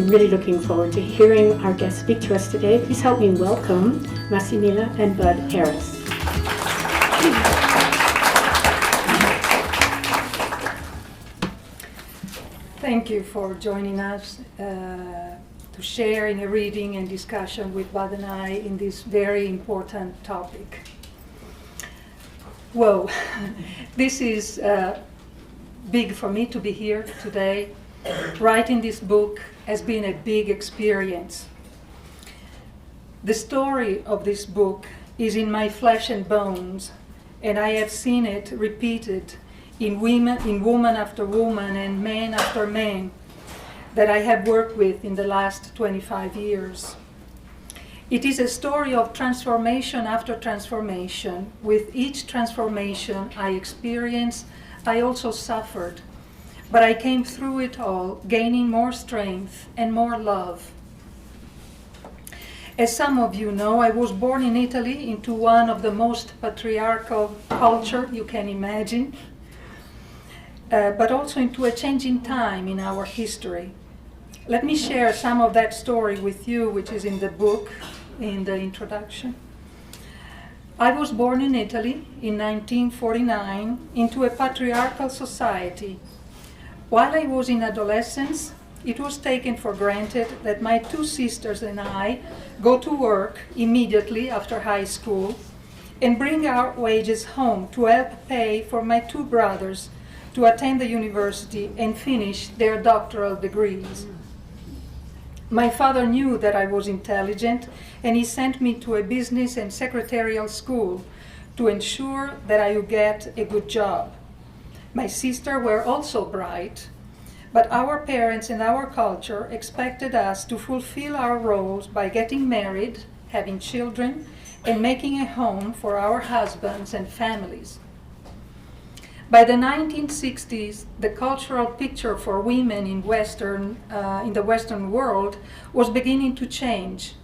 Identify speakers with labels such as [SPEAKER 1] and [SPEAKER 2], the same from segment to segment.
[SPEAKER 1] I'm really looking forward to hearing our guests speak to us today. Please help me welcome Massimilla and Bud Harris.
[SPEAKER 2] Thank you for joining us to share in a reading and discussion with Bud and I in this very important topic. Whoa, this is big for me to be here today. Writing this book has been a big experience. The story of this book is in my flesh and bones, and I have seen it repeated in woman after woman and man after man that I have worked with in the last 25 years. It is a story of transformation after transformation. With each transformation I experienced, I also suffered, but I came through it all, gaining more strength and more love. As some of you know, I was born in Italy into one of the most patriarchal culture you can imagine, but also into a changing time in our history. Let me share some of that story with you, which is in the book, in the introduction. I was born in Italy in 1949 into a patriarchal society. While I was in adolescence, it was taken for granted that my two sisters and I go to work immediately after high school and bring our wages home to help pay for my two brothers to attend the university and finish their doctoral degrees. My father knew that I was intelligent, and he sent me to a business and secretarial school to ensure that I would get a good job. My sisters were also bright, but our parents and our culture expected us to fulfill our roles by getting married, having children, and making a home for our husbands and families. By the 1960s, the cultural picture for women in the Western world was beginning to change.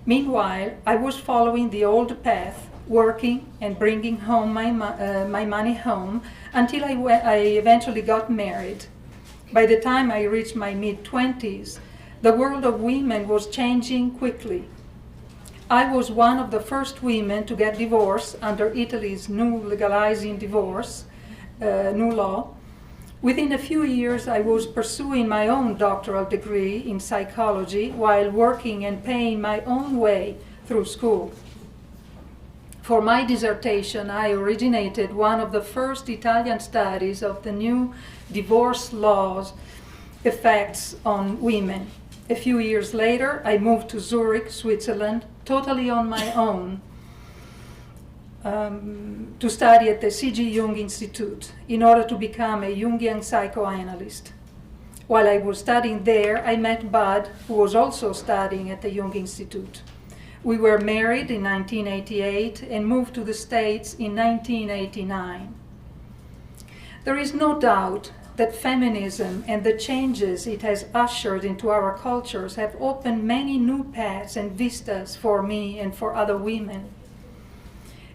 [SPEAKER 2] Meanwhile, I was following the old path, working and bringing home my money home until I eventually got married. By the time I reached my mid-20s, the world of women was changing quickly. I was one of the first women to get divorced under Italy's new legalizing divorce, new law. Within a few years, I was pursuing my own doctoral degree in psychology while working and paying my own way through school. For my dissertation, I originated one of the first Italian studies of the new divorce law's effects on women. A few years later, I moved to Zurich, Switzerland, totally on my own, to study at the C.G. Jung Institute in order to become a Jungian psychoanalyst. While I was studying there, I met Bud, who was also studying at the Jung Institute. We were married in 1988 and moved to the States in 1989. There is no doubt that feminism and the changes it has ushered into our cultures have opened many new paths and vistas for me and for other women.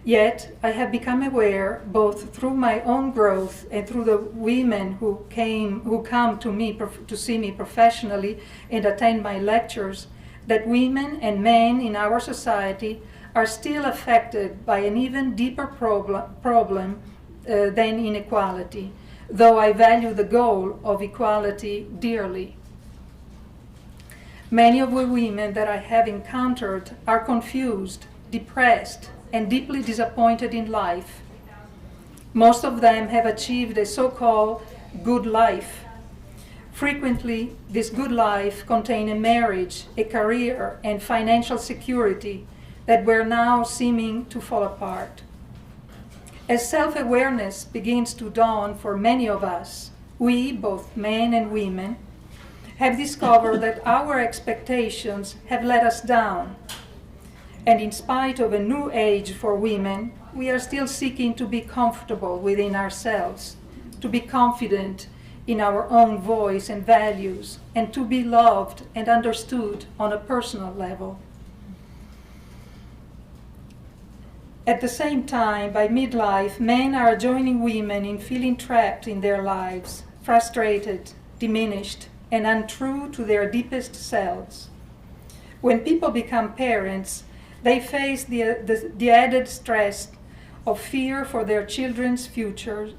[SPEAKER 2] Yet, I have become aware, both through my own growth and through the women who come to me to see me professionally and attend my lectures, that women and men in our society are still affected by an even deeper problem than inequality, though I value the goal of equality dearly. Many of the women that I have encountered are confused, depressed, and deeply disappointed in life. Most of them have achieved a so-called good life. Frequently, this good life contained a marriage, a career, and financial security that were now seeming to fall apart. As self-awareness begins to dawn for many of us, we, both men and women, have discovered that our expectations have let us down. And in spite of a new age for women, we are still seeking to be comfortable within ourselves, to be confident in our own voice and values, and to be loved and understood on a personal level. At the same time, by midlife, men are joining women in feeling trapped in their lives, frustrated, diminished, and untrue to their deepest selves. When people become parents, they face the added stress of fear for their children's future,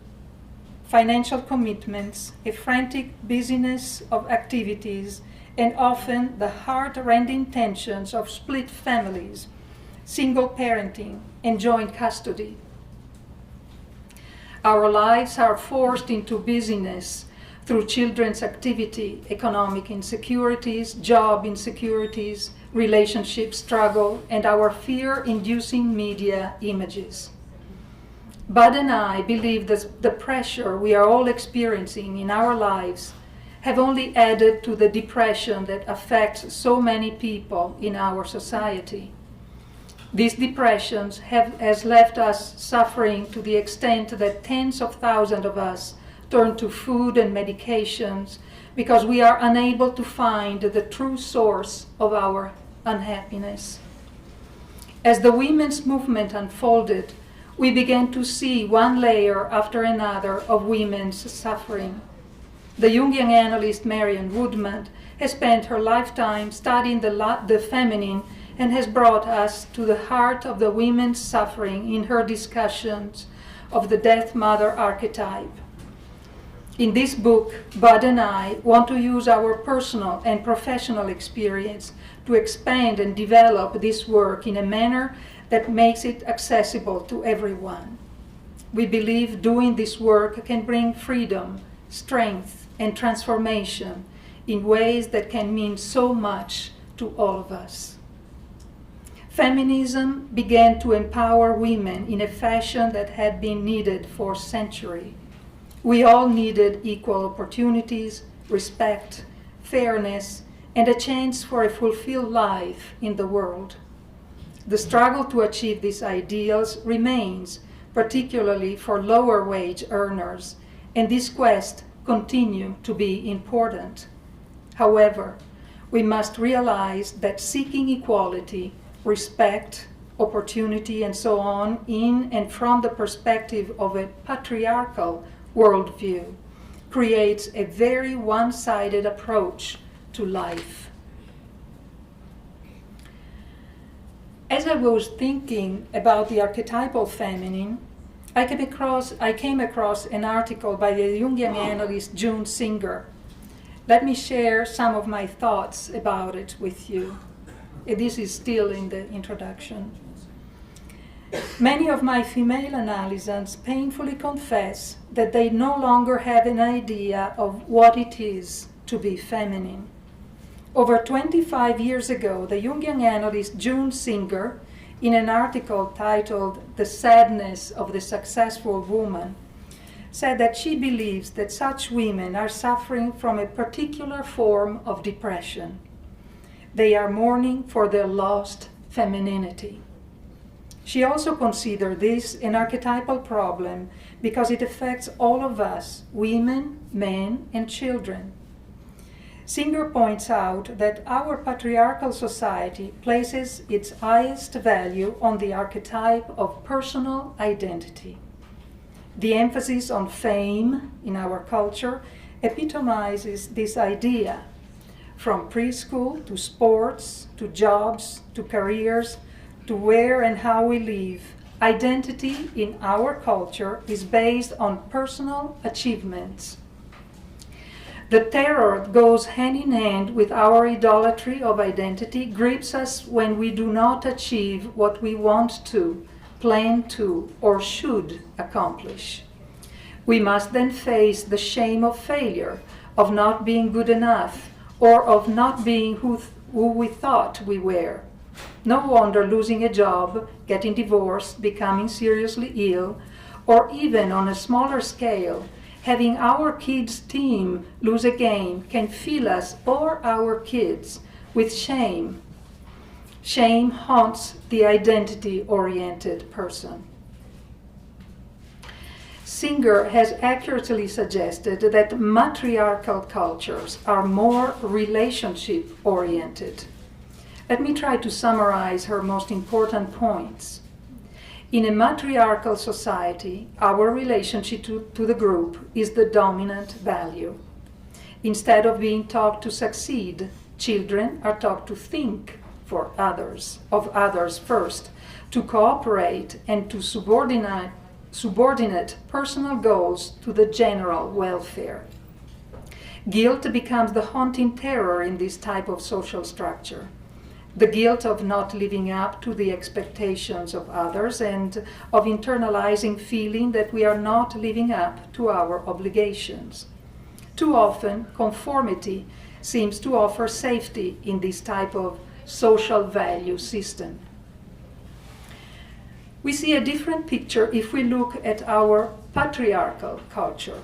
[SPEAKER 2] financial commitments, a frantic busyness of activities, and often the heart-rending tensions of split families, single parenting, and joint custody. Our lives are forced into busyness through children's activity, economic insecurities, job insecurities, relationship struggle, and our fear-inducing media images. Bud and I believe that the pressure we are all experiencing in our lives have only added to the depression that affects so many people in our society. These depressions has left us suffering to the extent that tens of thousands of us turn to food and medications because we are unable to find the true source of our unhappiness. As the women's movement unfolded, we began to see one layer after another of women's suffering. The Jungian analyst Marian Woodman has spent her lifetime studying the feminine and has brought us to the heart of the women's suffering in her discussions of the Death Mother archetype. In this book, Bud and I want to use our personal and professional experience to expand and develop this work in a manner that makes it accessible to everyone. We believe doing this work can bring freedom, strength, and transformation in ways that can mean so much to all of us. Feminism began to empower women in a fashion that had been needed for centuries. We all needed equal opportunities, respect, fairness, and a chance for a fulfilled life in the world. The struggle to achieve these ideals remains, particularly for lower wage earners, and this quest continues to be important. However, we must realize that seeking equality, respect, opportunity, and so on in and from the perspective of a patriarchal worldview creates a very one-sided approach to life. As I was thinking about the archetypal feminine, I came across an article by the Jungian analyst June Singer. Let me share some of my thoughts about it with you. This is still in the introduction. Many of my female analysants painfully confess that they no longer have an idea of what it is to be feminine. Over 25 years ago, the Jungian analyst June Singer, in an article titled "The Sadness of the Successful Woman," said that she believes that such women are suffering from a particular form of depression. They are mourning for their lost femininity. She also considered this an archetypal problem because it affects all of us, women, men, and children. Singer points out that our patriarchal society places its highest value on the archetype of personal identity. The emphasis on fame in our culture epitomizes this idea. From preschool to sports, to jobs, to careers, to where and how we live, identity in our culture is based on personal achievements. The terror that goes hand in hand with our idolatry of identity grips us when we do not achieve what we want to, plan to, or should accomplish. We must then face the shame of failure, of not being good enough, or of not being who we thought we were. No wonder losing a job, getting divorced, becoming seriously ill, or even on a smaller scale, having our kids' team lose a game can fill us or our kids with shame. Shame haunts the identity-oriented person. Singer has accurately suggested that matriarchal cultures are more relationship-oriented. Let me try to summarize her most important points. In a matriarchal society, our relationship to the group is the dominant value. Instead of being taught to succeed, children are taught to think for others, of others first, to cooperate and to subordinate personal goals to the general welfare. Guilt becomes the haunting terror in this type of social structure. The guilt of not living up to the expectations of others and of internalizing feeling that we are not living up to our obligations. Too often, conformity seems to offer safety in this type of social value system. We see a different picture if we look at our patriarchal culture.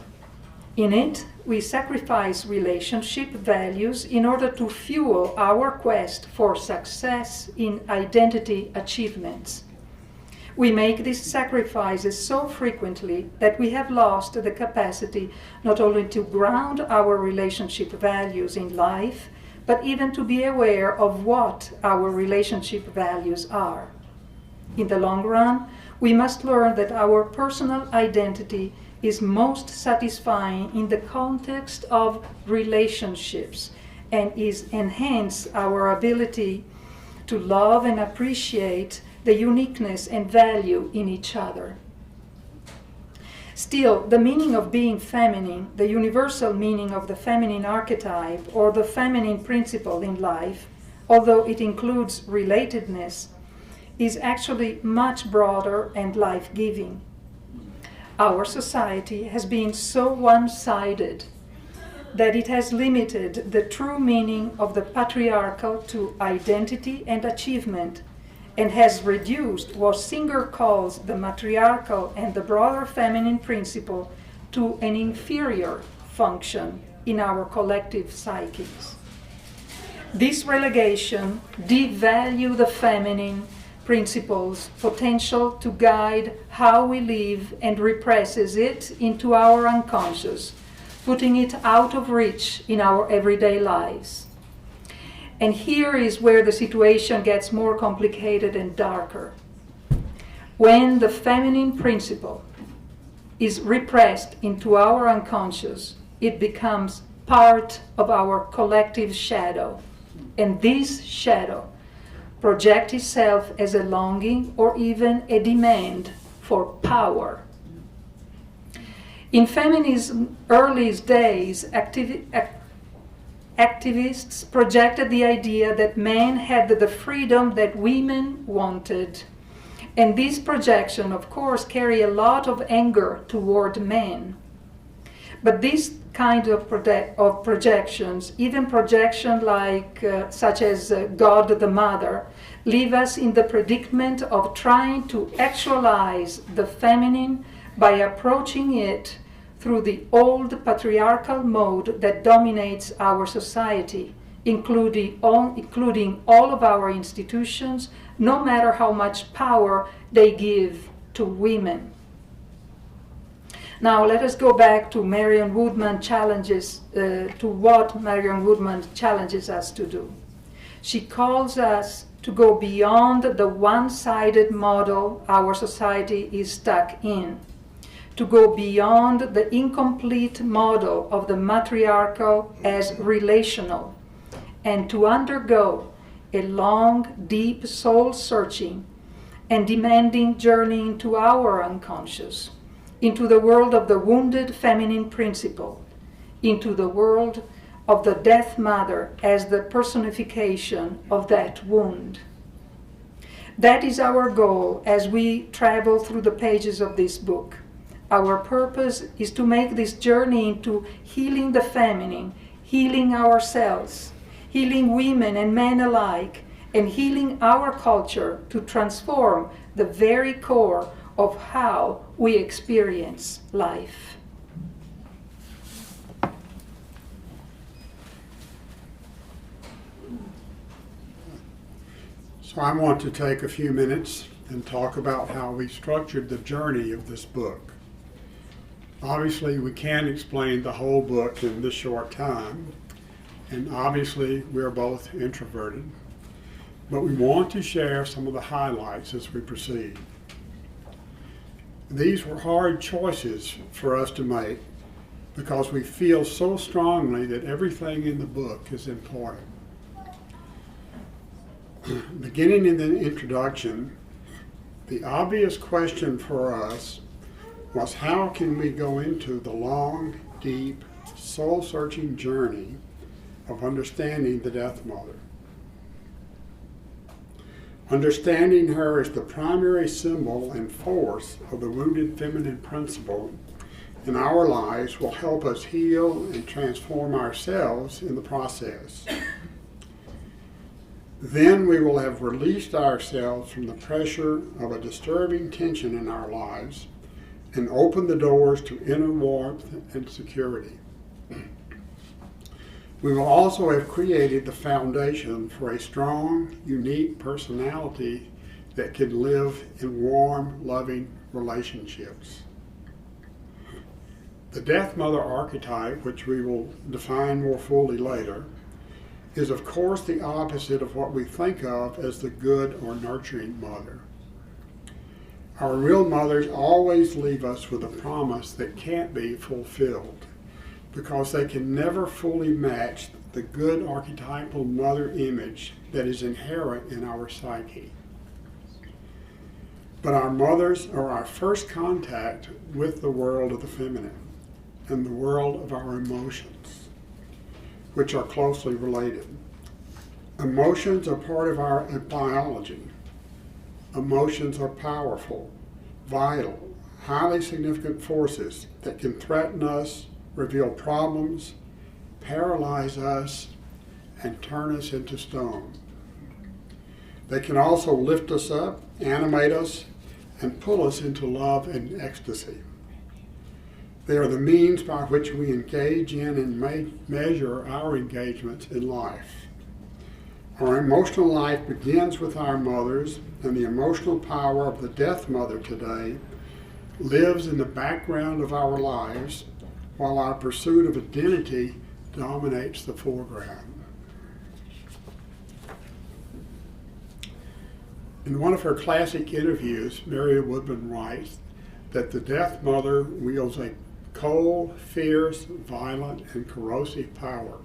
[SPEAKER 2] In it, we sacrifice relationship values in order to fuel our quest for success in identity achievements. We make these sacrifices so frequently that we have lost the capacity not only to ground our relationship values in life, but even to be aware of what our relationship values are. In the long run, we must learn that our personal identity is most satisfying in the context of relationships and is enhance our ability to love and appreciate the uniqueness and value in each other. Still, the meaning of being feminine, the universal meaning of the feminine archetype or the feminine principle in life, although it includes relatedness, is actually much broader and life-giving. Our society has been so one-sided that it has limited the true meaning of the patriarchal to identity and achievement, and has reduced what Singer calls the matriarchal and the broader feminine principle to an inferior function in our collective psyches. This relegation devalues the feminine principle's potential to guide how we live and represses it into our unconscious, putting it out of reach in our everyday lives. And here is where the situation gets more complicated and darker. When the feminine principle is repressed into our unconscious, it becomes part of our collective shadow. And this shadow projects itself as a longing or even a demand for power. In feminism's earliest days, activists projected the idea that men had the freedom that women wanted. And this projection, of course, carry a lot of anger toward men. But this kind of projections, even projections like such as God the Mother, leave us in the predicament of trying to actualize the feminine by approaching it through the old patriarchal mode that dominates our society, including all of our institutions, no matter how much power they give to women. Now let us go back to Marion Woodman to what Marion Woodman challenges us to do. She calls us to go beyond the one-sided model our society is stuck in, to go beyond the incomplete model of the matriarchal as relational, and to undergo a long, deep soul-searching and demanding journey into our unconscious, into the world of the wounded feminine principle, into the world of the Death Mother as the personification of that wound. That is our goal as we travel through the pages of this book. Our purpose is to make this journey into healing the feminine, healing ourselves, healing women and men alike, and healing our culture to transform the very core of how we experience life.
[SPEAKER 3] So I want to take a few minutes and talk about how we structured the journey of this book. Obviously, we can't explain the whole book in this short time, and obviously we're both introverted, but we want to share some of the highlights as we proceed. These were hard choices for us to make, because we feel so strongly that everything in the book is important. Beginning in the introduction, the obvious question for us was, how can we go into the long, deep, soul-searching journey of understanding the Death Mother? Understanding her as the primary symbol and force of the wounded feminine principle in our lives will help us heal and transform ourselves in the process. Then we will have released ourselves from the pressure of a disturbing tension in our lives and opened the doors to inner warmth and security. We will also have created the foundation for a strong, unique personality that can live in warm, loving relationships. The Death Mother archetype, which we will define more fully later, is of course the opposite of what we think of as the good or nurturing mother. Our real mothers always leave us with a promise that can't be fulfilled because they can never fully match the good archetypal mother image that is inherent in our psyche. But our mothers are our first contact with the world of the feminine and the world of our emotions, which are closely related. Emotions are part of our biology. Emotions are powerful, vital, highly significant forces that can threaten us, reveal problems, paralyze us, and turn us into stone. They can also lift us up, animate us, and pull us into love and ecstasy. They are the means by which we engage in and measure our engagements in life. Our emotional life begins with our mothers, and the emotional power of the Death Mother today lives in the background of our lives, while our pursuit of identity dominates the foreground. In one of her classic interviews, Mary Woodman writes that the Death Mother wields a cold, fierce, violent, and corrosive power.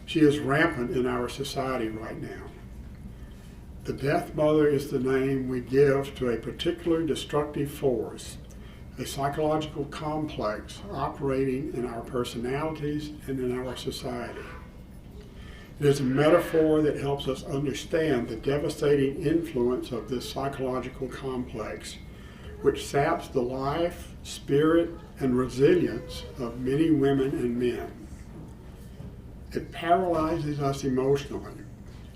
[SPEAKER 3] She is rampant in our society right now. The Death Mother is the name we give to a particular destructive force, a psychological complex operating in our personalities and in our society. It is a metaphor that helps us understand the devastating influence of this psychological complex, which saps the life, spirit, and resilience of many women and men. It paralyzes us emotionally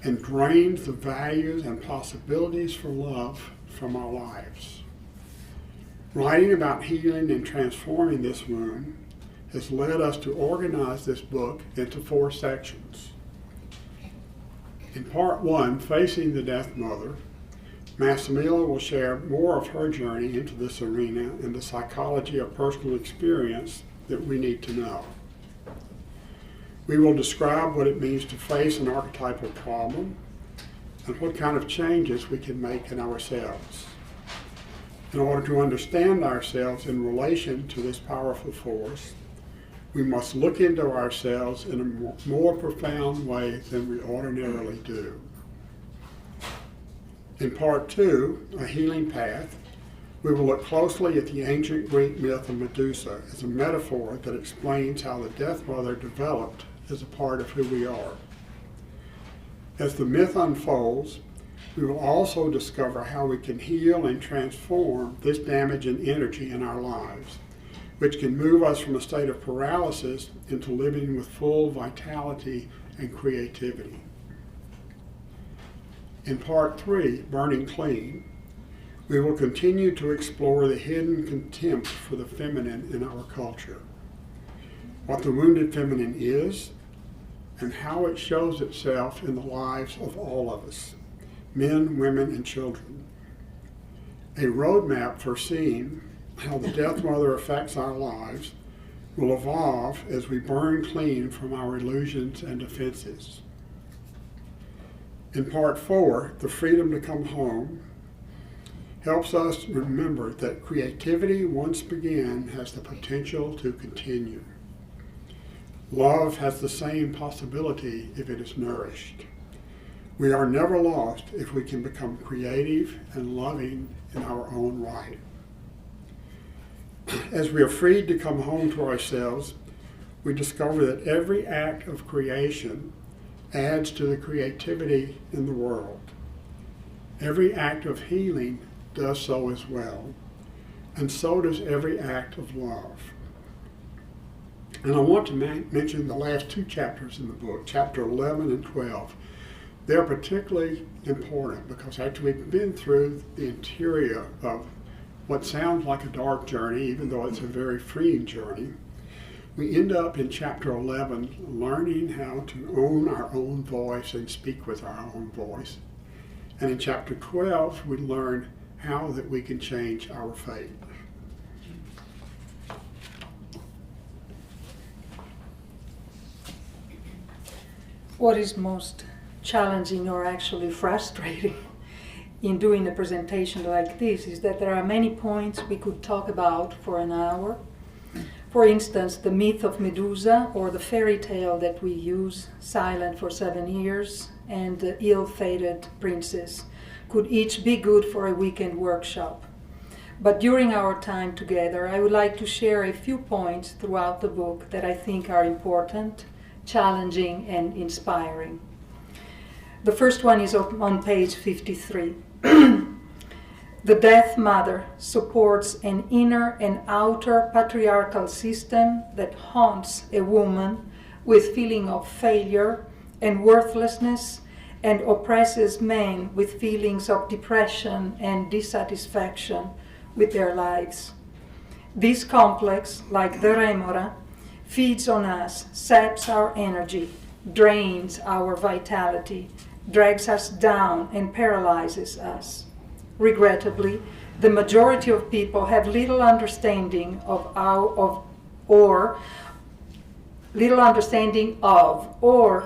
[SPEAKER 3] and drains the values and possibilities for love from our lives. Writing about healing and transforming this wound has led us to organize this book into 4 sections. In part 1, Facing the Death Mother, Massimilla will share more of her journey into this arena and the psychology of personal experience that we need to know. We will describe what it means to face an archetypal problem and what kind of changes we can make in ourselves. In order to understand ourselves in relation to this powerful force, we must look into ourselves in a more profound way than we ordinarily do. In part 2, A Healing Path, we will look closely at the ancient Greek myth of Medusa as a metaphor that explains how the Death Mother developed as a part of who we are. As the myth unfolds, we will also discover how we can heal and transform this damaging energy in our lives, which can move us from a state of paralysis into living with full vitality and creativity. In part 3, Burning Clean, we will continue to explore the hidden contempt for the feminine in our culture, what the wounded feminine is, and how it shows itself in the lives of all of us, men, women, and children. A roadmap for seeing how the Death Mother affects our lives will evolve as we burn clean from our illusions and defenses. In part 4, The Freedom to Come Home, helps us remember that creativity, once began, has the potential to continue. Love has the same possibility if it is nourished. We are never lost if we can become creative and loving in our own right. As we are freed to come home to ourselves, we discover that every act of creation adds to the creativity in the world. Every act of healing does so as well, and so does every act of love. And I want to mention the last two chapters in the book, chapter 11 and 12. They're particularly important because after we've been through the interior of what sounds like a dark journey, even though it's a very freeing journey, we end up in chapter 11 learning how to own our own voice and speak with our own voice. And in chapter 12, we learn how that we can change our fate.
[SPEAKER 2] What is most challenging or actually frustrating in doing a presentation like this is that there are many points we could talk about for an hour. For instance, the myth of Medusa, or the fairy tale that we use, Silent for 7 years, and the ill-fated princess, could each be good for a weekend workshop. But during our time together, I would like to share a few points throughout the book that I think are important, challenging, and inspiring. The first one is on page 53. The Death Mother supports an inner and outer patriarchal system that haunts a woman with feeling of failure and worthlessness, and oppresses men with feelings of depression and dissatisfaction with their lives. This complex, like the remora, feeds on us, saps our energy, drains our vitality, drags us down, and paralyzes us. Regrettably, the majority of people have little understanding of or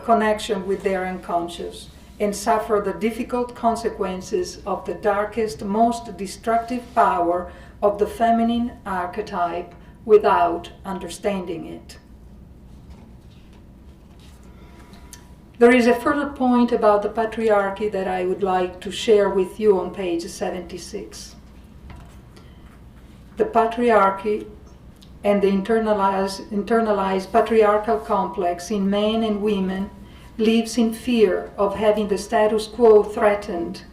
[SPEAKER 2] connection with their unconscious, and suffer the difficult consequences of the darkest, most destructive power of the feminine archetype without understanding it. There is a further point about the patriarchy that I would like to share with you on page 76. The patriarchy and the internalized patriarchal complex in men and women lives in fear of having the status quo threatened.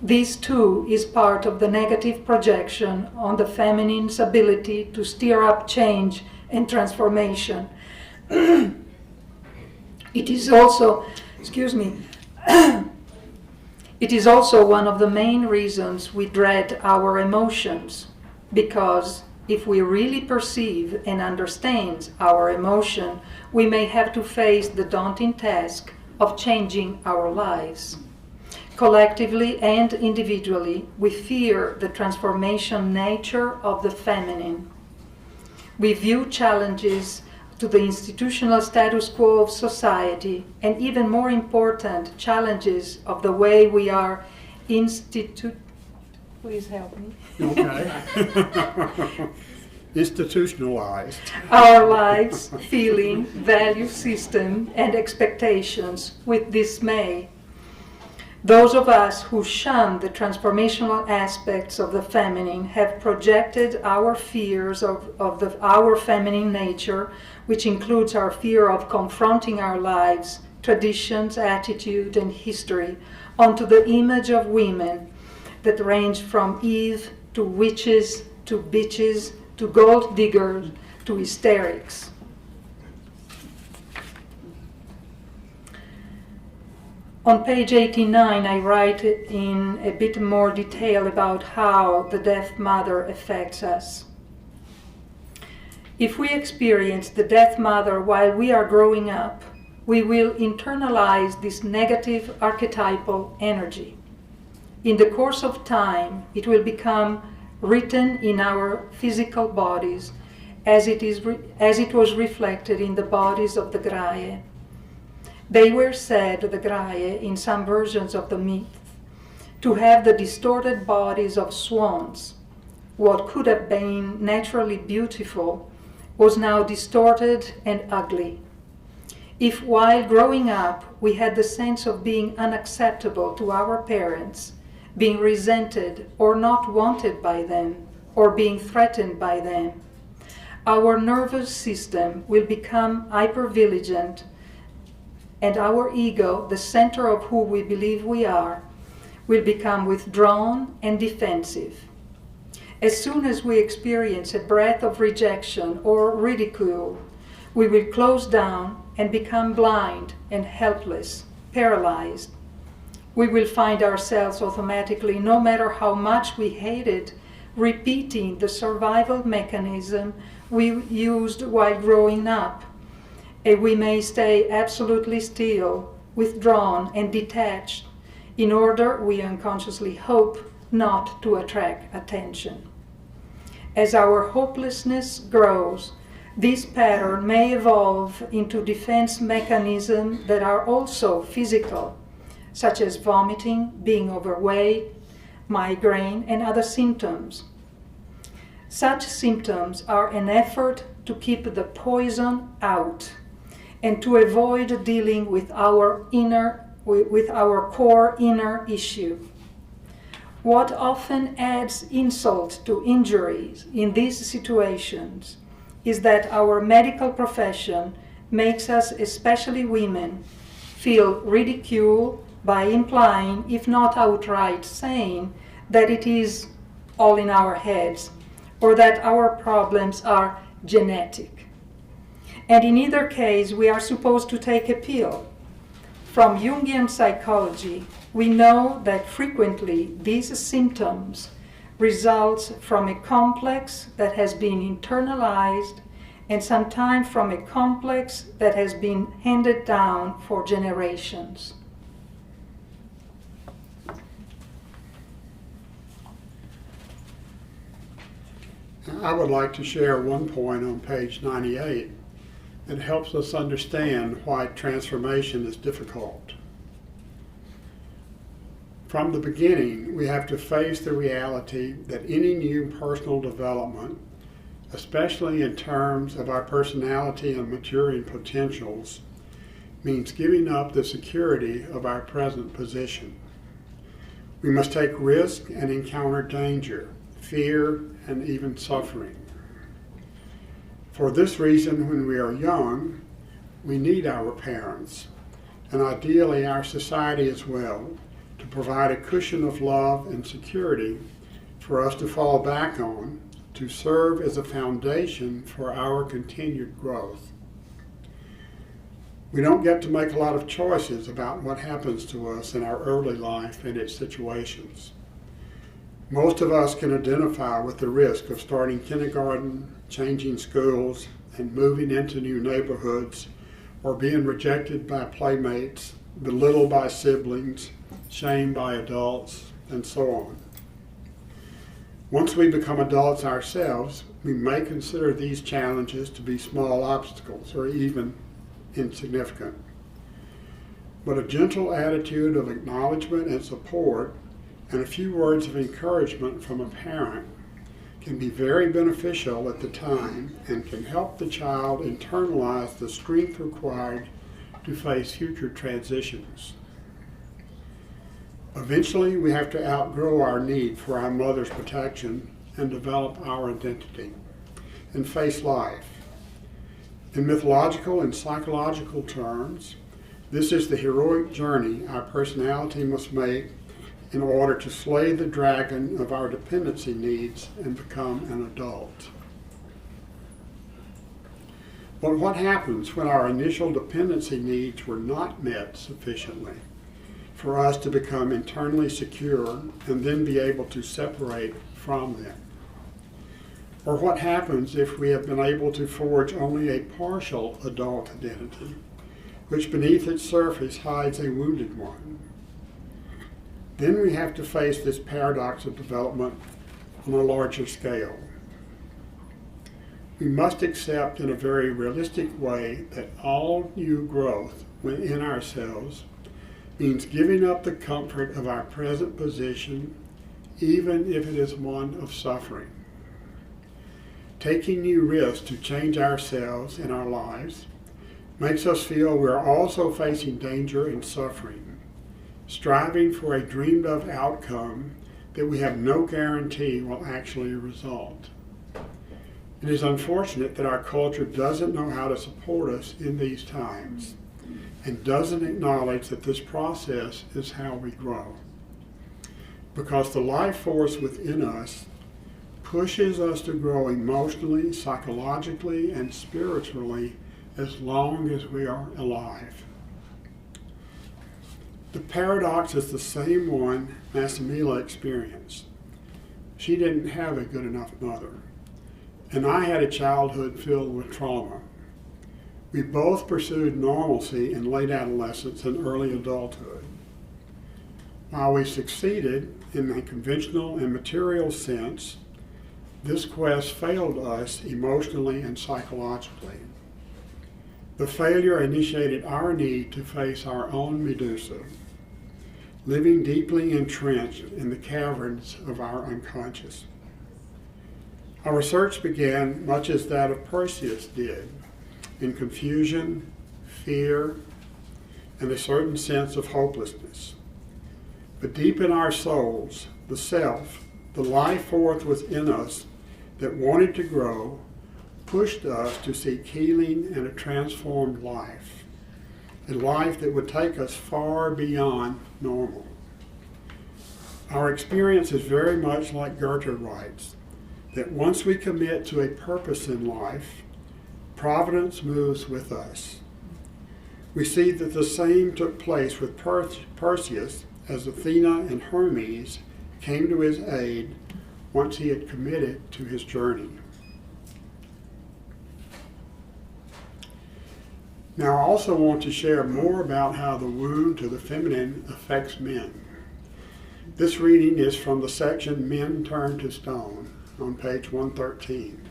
[SPEAKER 2] This too is part of the negative projection on the feminine's ability to stir up change and transformation. It is also, it is also one of the main reasons we dread our emotions, because if we really perceive and understand our emotion, we may have to face the daunting task of changing our lives. Collectively and individually, we fear the transformation nature of the feminine. We view challenges to the institutional status quo of society, and even more important, challenges of the way we are Please help me.
[SPEAKER 3] Okay. Institutionalized.
[SPEAKER 2] Our lives, feeling, value system, and expectations with dismay. Those of us who shun the transformational aspects of the feminine have projected our fears of our feminine nature, which includes our fear of confronting our lives, traditions, attitude, and history, onto the image of women that range from Eve to witches to bitches to gold diggers to hysterics. On page 89, I write in a bit more detail about how the Death Mother affects us. If we experience the Death Mother while we are growing up, we will internalize this negative archetypal energy. In the course of time, it will become written in our physical bodies as it was reflected in the bodies of the Graie. They were said, the Graie, in some versions of the myth, to have the distorted bodies of swans. What could have been naturally beautiful was now distorted and ugly. If while growing up we had the sense of being unacceptable to our parents, being resented or not wanted by them, or being threatened by them, our nervous system will become hypervigilant, and our ego, the center of who we believe we are, will become withdrawn and defensive. As soon as we experience a breath of rejection or ridicule, we will close down and become blind and helpless, paralyzed. We will find ourselves automatically, no matter how much we hated, repeating the survival mechanism we used while growing up. And we may stay absolutely still, withdrawn and detached, in order, we unconsciously hope, not to attract attention. As our hopelessness grows, this pattern may evolve into defense mechanisms that are also physical, such as vomiting, being overweight, migraine, and other symptoms. Such symptoms are an effort to keep the poison out and to avoid dealing with our core inner issue. What often adds insult to injuries in these situations is that our medical profession makes us, especially women, feel ridiculed by implying, if not outright saying, that it is all in our heads or that our problems are genetic. And in either case, we are supposed to take a pill. From Jungian psychology, we know that frequently these symptoms result from a complex that has been internalized and sometimes from a complex that has been handed down for generations.
[SPEAKER 3] I would like to share one point on page 98 that helps us understand why transformation is difficult. From the beginning, we have to face the reality that any new personal development, especially in terms of our personality and maturing potentials, means giving up the security of our present position. We must take risk and encounter danger, fear, and even suffering. For this reason, when we are young, we need our parents, and ideally our society as well, to provide a cushion of love and security for us to fall back on, to serve as a foundation for our continued growth. We don't get to make a lot of choices about what happens to us in our early life and its situations. Most of us can identify with the risk of starting kindergarten, changing schools, and moving into new neighborhoods, or being rejected by playmates, belittled by siblings, shamed by adults, and so on. Once we become adults ourselves, we may consider these challenges to be small obstacles or even insignificant. But a gentle attitude of acknowledgement and support and a few words of encouragement from a parent can be very beneficial at the time and can help the child internalize the strength required to face future transitions. Eventually, we have to outgrow our need for our mother's protection and develop our identity and face life. In mythological and psychological terms, this is the heroic journey our personality must make in order to slay the dragon of our dependency needs and become an adult. But what happens when our initial dependency needs were not met sufficiently for us to become internally secure and then be able to separate from them? Or what happens if we have been able to forge only a partial adult identity, which beneath its surface hides a wounded one? Then we have to face this paradox of development on a larger scale. We must accept in a very realistic way that all new growth within ourselves means giving up the comfort of our present position, even if it is one of suffering. Taking new risks to change ourselves and our lives makes us feel we are also facing danger and suffering, striving for a dreamed of outcome that we have no guarantee will actually result. It is unfortunate that our culture doesn't know how to support us in these times and doesn't acknowledge that this process is how we grow. Because the life force within us pushes us to grow emotionally, psychologically, and spiritually as long as we are alive. The paradox is the same one Massimilla experienced. She didn't have a good enough mother, and I had a childhood filled with trauma. We both pursued normalcy in late adolescence and early adulthood. While we succeeded in a conventional and material sense, this quest failed us emotionally and psychologically. The failure initiated our need to face our own Medusa, living deeply entrenched in the caverns of our unconscious. Our search began much as that of Perseus did, in confusion, fear, and a certain sense of hopelessness. But deep in our souls, the self, the life force within us that wanted to grow, pushed us to seek healing and a transformed life, a life that would take us far beyond normal. Our experience is very much like Goethe writes, that once we commit to a purpose in life, Providence moves with us. We see that the same took place with Perseus as Athena and Hermes came to his aid once he had committed to his journey. Now I also want to share more about how the wound to the feminine affects men. This reading is from the section Men Turn to Stone on page 113.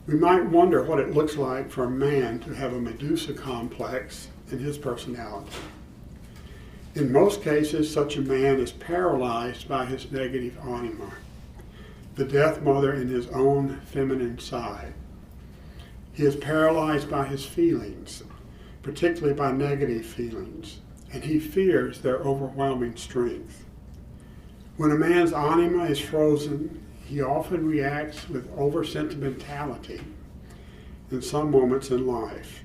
[SPEAKER 3] We might wonder what it looks like for a man to have a Medusa complex in his personality. In most cases, such a man is paralyzed by his negative anima, the death mother in his own feminine side. He is paralyzed by his feelings, particularly by negative feelings, and he fears their overwhelming strength. When a man's anima is frozen, he often reacts with over-sentimentality in some moments in life.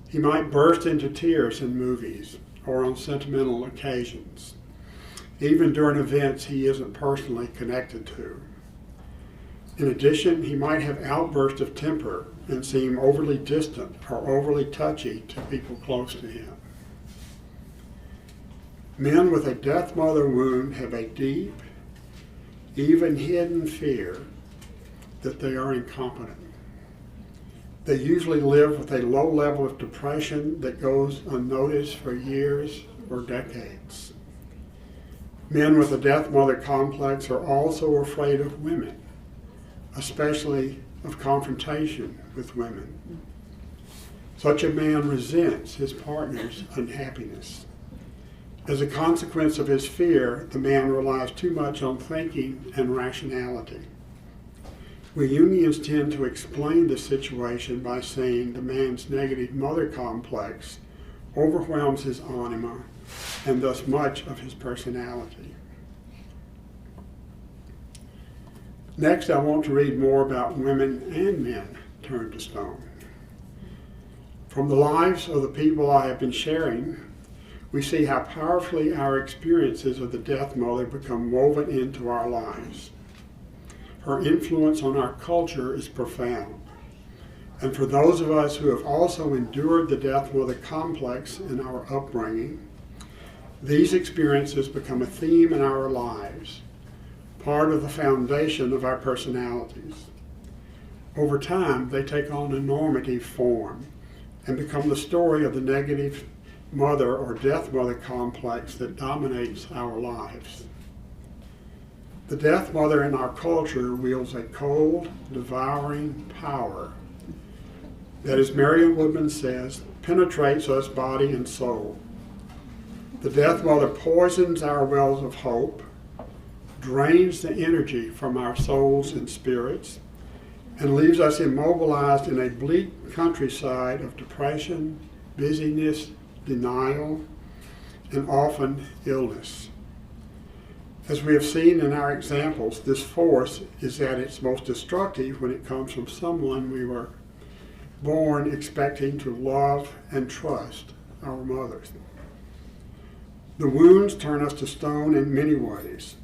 [SPEAKER 3] He might burst into tears in movies or on sentimental occasions, even during events he isn't personally connected to. In addition, he might have outbursts of temper and seem overly distant or overly touchy to people close to him. Men with a death mother wound have a deep, even hidden fear that they are incompetent. They usually live with a low level of depression that goes unnoticed for years or decades. Men with a death mother complex are also afraid of women, especially of confrontation with women. Such a man resents his partner's unhappiness. As a consequence of his fear, the man relies too much on thinking and rationality. We Jungians tend to explain the situation by saying the man's negative mother complex overwhelms his anima and thus much of his personality. Next, I want to read more about women and men turned to stone. From the lives of the people I have been sharing, we see how powerfully our experiences of the death mother become woven into our lives. Her influence on our culture is profound. And for those of us who have also endured the death mother complex in our upbringing, these experiences become a theme in our lives, part of the foundation of our personalities. Over time, they take on a normative form and become the story of the negative mother or death mother complex that dominates our lives. The death mother in our culture wields a cold, devouring power that, as Merriam-Woodman says, penetrates us body and soul. The Death Mother poisons our wells of hope, drains the energy from our souls and spirits, and leaves us immobilized in a bleak countryside of depression, busyness, denial, and often illness. As we have seen in our examples, this force is at its most destructive when it comes from someone we were born expecting to love and trust, our mothers. The wounds turn us to stone in many ways.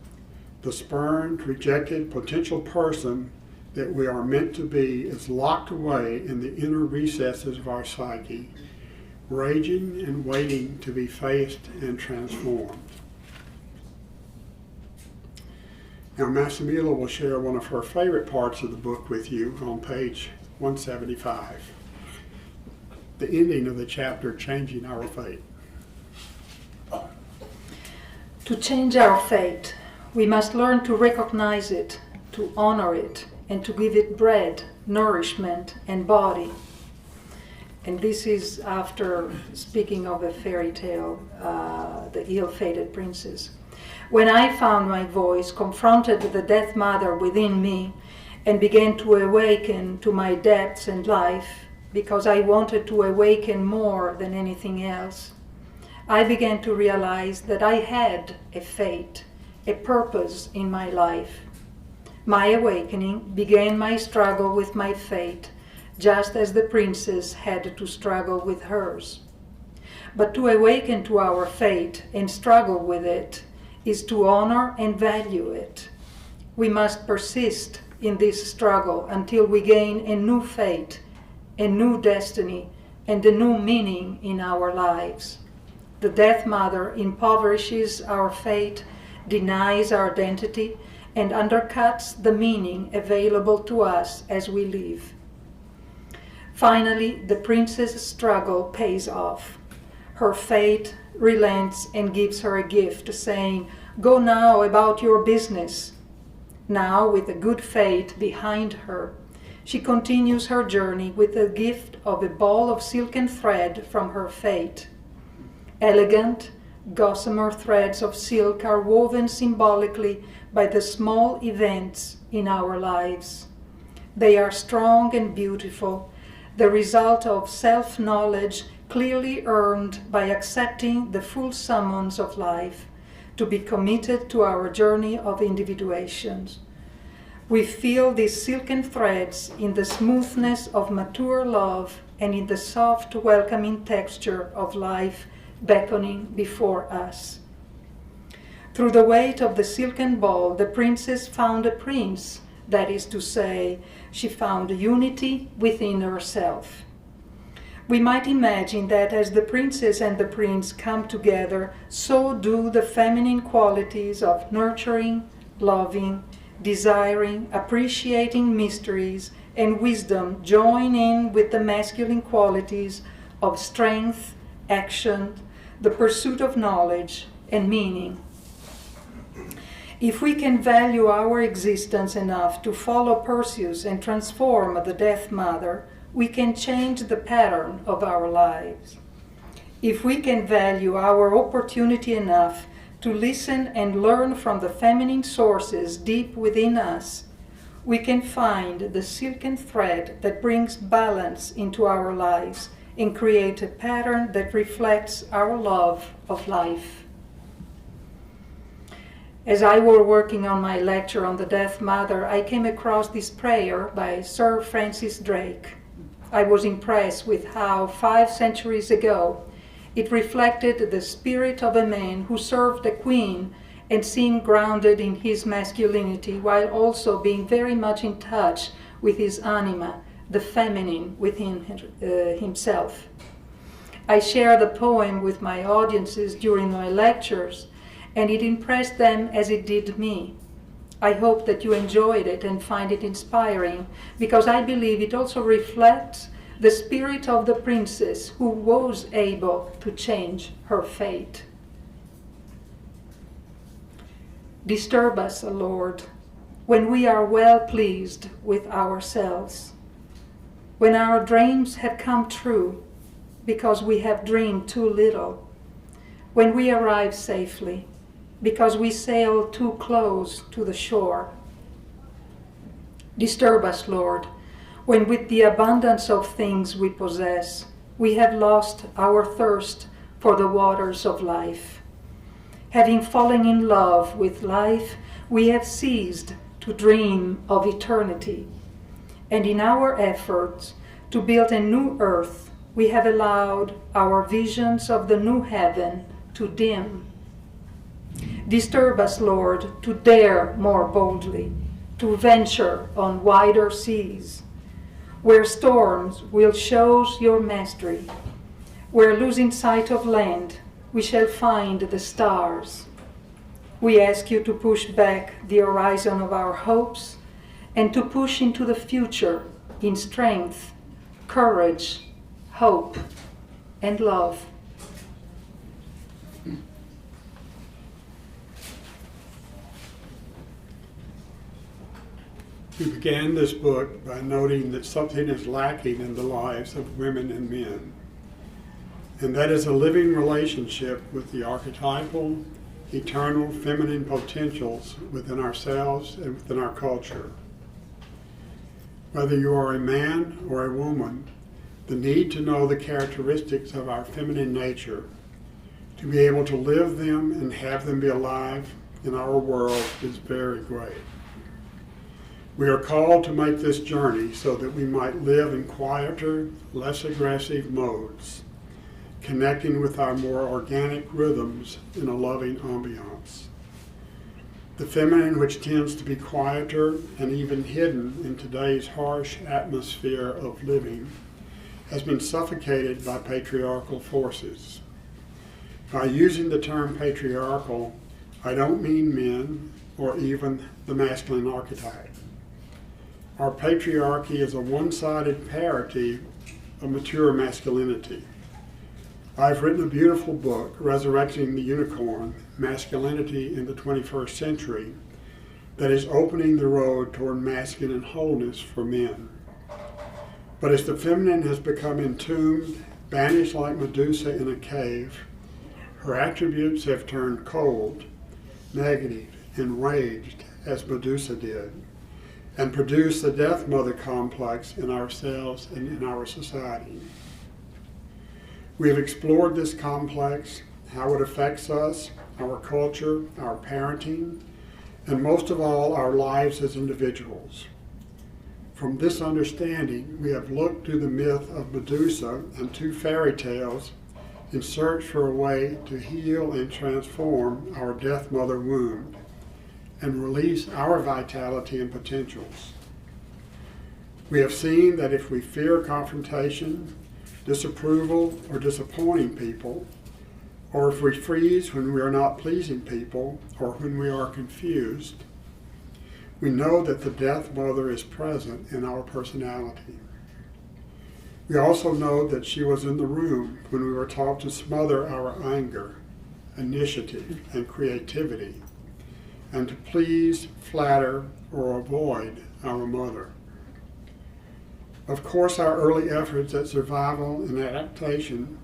[SPEAKER 3] The spurned, rejected potential person that we are meant to be is locked away in the inner recesses of our psyche, raging and waiting to be faced and transformed. Now, Massimilla will share one of her favorite parts of the book with you on page 175, the ending of the chapter, Changing Our Fate.
[SPEAKER 2] To change our fate, we must learn to recognize it, to honor it, and to give it bread, nourishment, and body. And this is after speaking of a fairy tale, the ill-fated princess. When I found my voice, confronted the Death Mother within me, and began to awaken to my depths and life, because I wanted to awaken more than anything else, I began to realize that I had a fate, a purpose in my life. My awakening began my struggle with my fate, just as the princess had to struggle with hers. But to awaken to our fate and struggle with it is to honor and value it. We must persist in this struggle until we gain a new fate, a new destiny, and a new meaning in our lives. The Death Mother impoverishes our fate, denies our identity, and undercuts the meaning available to us as we live. Finally, the princess' struggle pays off. Her fate relents and gives her a gift, saying, "Go now about your business." Now, with a good fate behind her, she continues her journey with the gift of a ball of silken thread from her fate. Elegant, gossamer threads of silk are woven symbolically by the small events in our lives. They are strong and beautiful, the result of self-knowledge clearly earned by accepting the full summons of life, to be committed to our journey of individuation. We feel these silken threads in the smoothness of mature love and in the soft, welcoming texture of life beckoning before us. Through the weight of the silken ball, the princess found a prince, that is to say, she found unity within herself. We might imagine that as the princess and the prince come together, so do the feminine qualities of nurturing, loving, desiring, appreciating mysteries, and wisdom join in with the masculine qualities of strength, action, the pursuit of knowledge, and meaning. If we can value our existence enough to follow Perseus and transform the Death Mother, we can change the pattern of our lives. If we can value our opportunity enough to listen and learn from the feminine sources deep within us, we can find the silken thread that brings balance into our lives and create a pattern that reflects our love of life. As I were working on my lecture on the Death Mother, I came across this prayer by Sir Francis Drake. I was impressed with how 5 centuries ago it reflected the spirit of a man who served a queen and seemed grounded in his masculinity while also being very much in touch with his anima, the feminine within himself. I share the poem with my audiences during my lectures, and it impressed them as it did me. I hope that you enjoyed it and find it inspiring, because I believe it also reflects the spirit of the princess who was able to change her fate. Disturb us, O Lord, when we are well pleased with ourselves. When our dreams have come true, because we have dreamed too little. When we arrive safely, because we sail too close to the shore. Disturb us, Lord, when with the abundance of things we possess, we have lost our thirst for the waters of life. Having fallen in love with life, we have ceased to dream of eternity. And in our efforts to build a new earth, we have allowed our visions of the new heaven to dim. Disturb us, Lord, to dare more boldly, to venture on wider seas, where storms will show your mastery, where losing sight of land, we shall find the stars. We ask you to push back the horizon of our hopes and to push into the future in strength, courage, hope, and love.
[SPEAKER 3] We began this book by noting that something is lacking in the lives of women and men, and that is a living relationship with the archetypal, eternal feminine potentials within ourselves and within our culture. Whether you are a man or a woman, the need to know the characteristics of our feminine nature, to be able to live them and have them be alive in our world is very great. We are called to make this journey so that we might live in quieter, less aggressive modes, connecting with our more organic rhythms in a loving ambiance. The feminine, which tends to be quieter and even hidden in today's harsh atmosphere of living, has been suffocated by patriarchal forces. By using the term patriarchal, I don't mean men or even the masculine archetype. Our patriarchy is a one-sided parody of mature masculinity. I've written a beautiful book, Resurrecting the Unicorn, Masculinity in the 21st Century, that is opening the road toward masculine wholeness for men. But as the feminine has become entombed, banished like Medusa in a cave, her attributes have turned cold, negative, enraged, as Medusa did, and produced the death mother complex in ourselves and in our society. We have explored this complex, how it affects us, our culture, our parenting, and most of all, our lives as individuals. From this understanding, we have looked to the myth of Medusa and two fairy tales in search for a way to heal and transform our death mother wound and release our vitality and potentials. We have seen that if we fear confrontation, disapproval, or disappointing people, or if we freeze when we are not pleasing people, or when we are confused, we know that the death mother is present in our personality. We also know that she was in the room when we were taught to smother our anger, initiative, and creativity, and to please, flatter, or avoid our mother. Of course, our early efforts at survival and adaptation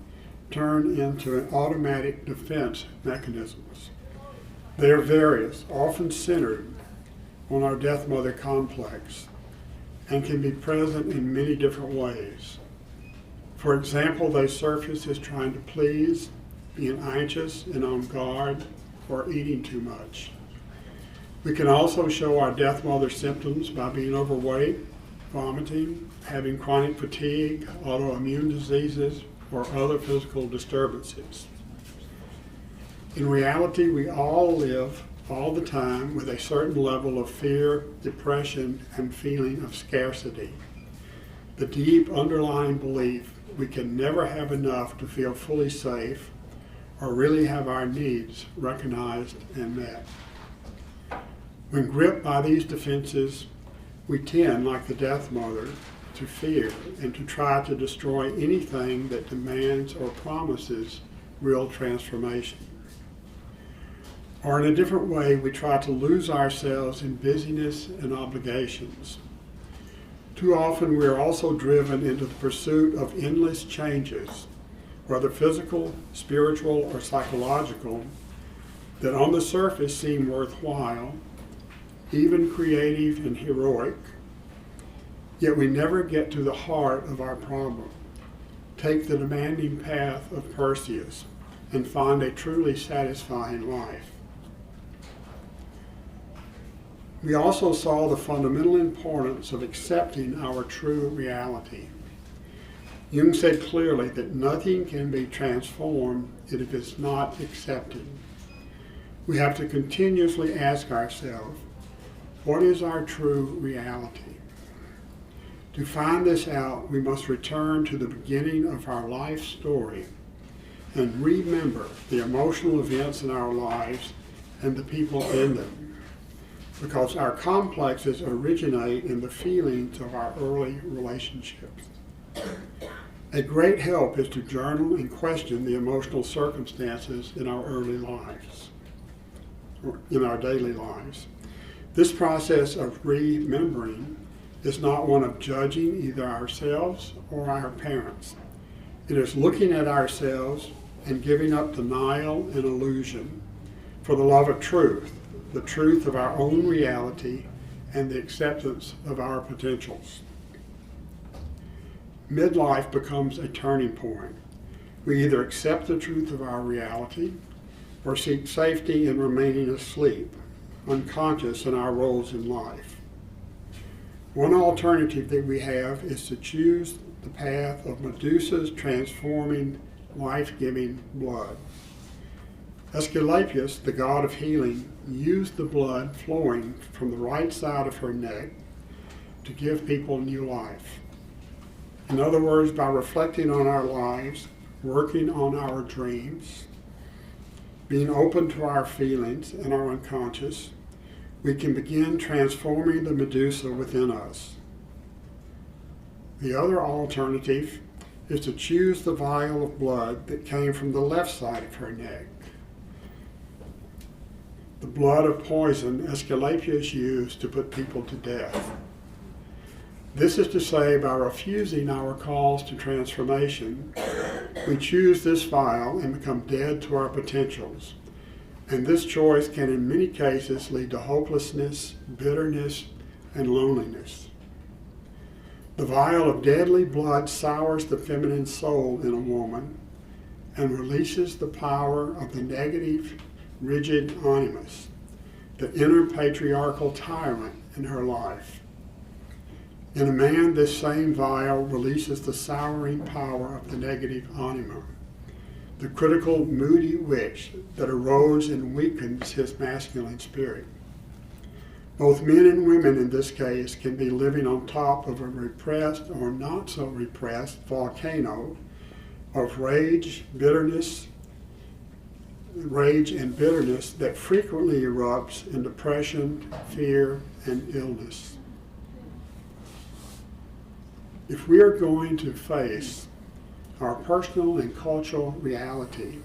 [SPEAKER 3] turn into an automatic defense mechanisms. They are various, often centered on our death mother complex, and can be present in many different ways. For example, they surface as trying to please, being anxious and on guard, or eating too much. We can also show our death mother symptoms by being overweight, vomiting, having chronic fatigue, autoimmune diseases, or other physical disturbances. In reality, we all live all the time with a certain level of fear, depression, and feeling of scarcity. The deep underlying belief we can never have enough to feel fully safe or really have our needs recognized and met. When gripped by these defenses, we tend, like the death mother, to fear and to try to destroy anything that demands or promises real transformation. Or in a different way, we try to lose ourselves in busyness and obligations. Too often we are also driven into the pursuit of endless changes, whether physical, spiritual, or psychological, that on the surface seem worthwhile, even creative and heroic, yet we never get to the heart of our problem. Take the demanding path of Perseus and find a truly satisfying life. We also saw the fundamental importance of accepting our true reality. Jung said clearly that nothing can be transformed if it is not accepted. We have to continuously ask ourselves, what is our true reality? To find this out, we must return to the beginning of our life story and remember the emotional events in our lives and the people in them, because our complexes originate in the feelings of our early relationships. A great help is to journal and question the emotional circumstances in our early lives, or in our daily lives. This process of remembering is not one of judging either ourselves or our parents. It is looking at ourselves and giving up denial and illusion for the love of truth, the truth of our own reality, and the acceptance of our potentials. Midlife becomes a turning point. We either accept the truth of our reality or seek safety in remaining asleep, unconscious in our roles in life. One alternative that we have is to choose the path of Medusa's transforming, life-giving blood. Asclepius, the god of healing, used the blood flowing from the right side of her neck to give people new life. In other words, by reflecting on our lives, working on our dreams, being open to our feelings and our unconscious, we can begin transforming the Medusa within us. The other alternative is to choose the vial of blood that came from the left side of her neck. The blood of poison Asclepius used to put people to death. This is to say, by refusing our calls to transformation, we choose this vial and become dead to our potentials. And this choice can in many cases lead to hopelessness, bitterness, and loneliness. The vial of deadly blood sours the feminine soul in a woman and releases the power of the negative, rigid animus, the inner patriarchal tyrant in her life. In a man, this same vial releases the souring power of the negative anima, the critical, moody witch that erodes and weakens his masculine spirit. Both men and women in this case can be living on top of a repressed or not so repressed volcano of rage and bitterness that frequently erupts in depression, fear, and illness. If we are going to face our personal and cultural reality,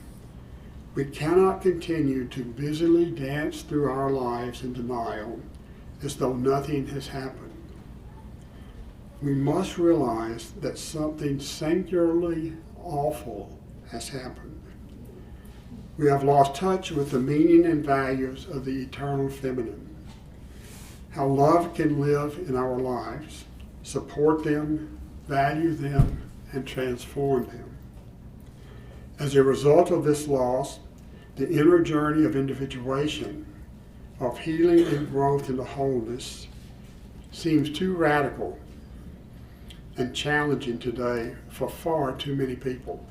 [SPEAKER 3] we cannot continue to busily dance through our lives in denial as though nothing has happened. We must realize that something singularly awful has happened. We have lost touch with the meaning and values of the eternal feminine. How love can live in our lives, support them, value them, and transform them. As a result of this loss, the inner journey of individuation, of healing and growth into wholeness, seems too radical and challenging today for far too many people.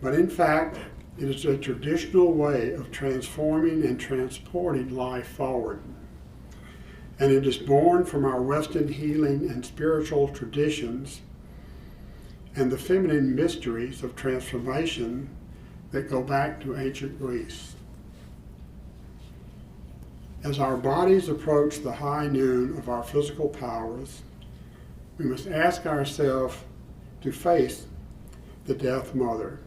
[SPEAKER 3] But in fact, it is a traditional way of transforming and transporting life forward. And it is born from our Western healing and spiritual traditions and the feminine mysteries of transformation that go back to ancient Greece. As our bodies approach the high noon of our physical powers, we must ask ourselves to face the Death Mother,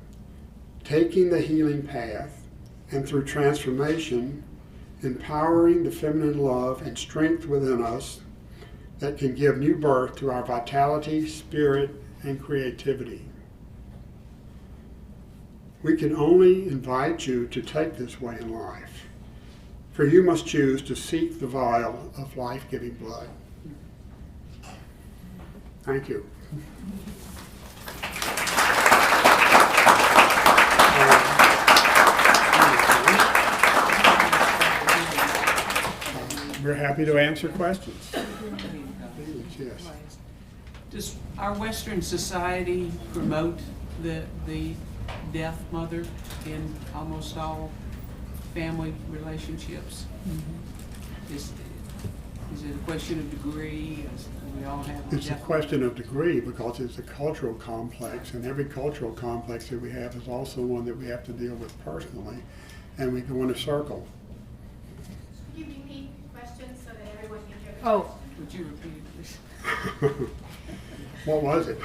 [SPEAKER 3] taking the healing path, and through transformation, empowering the feminine love and strength within us that can give new birth to our vitality, spirit, and creativity. We can only invite you to take this way in life, for you must choose to seek the vial of life-giving blood. Thank you. We're happy to answer questions. Yes.
[SPEAKER 4] Does our Western society promote the deaf mother in almost all family relationships? Is it a question of degree? We all have
[SPEAKER 3] It's a question of degree because it's a cultural complex, and every cultural complex that we have is also one that we have to deal with personally, and we go in a circle.
[SPEAKER 5] Could you repeat questions so that everyone can hear the
[SPEAKER 2] Oh,
[SPEAKER 5] question?
[SPEAKER 4] Would you repeat it, please?
[SPEAKER 3] What was it?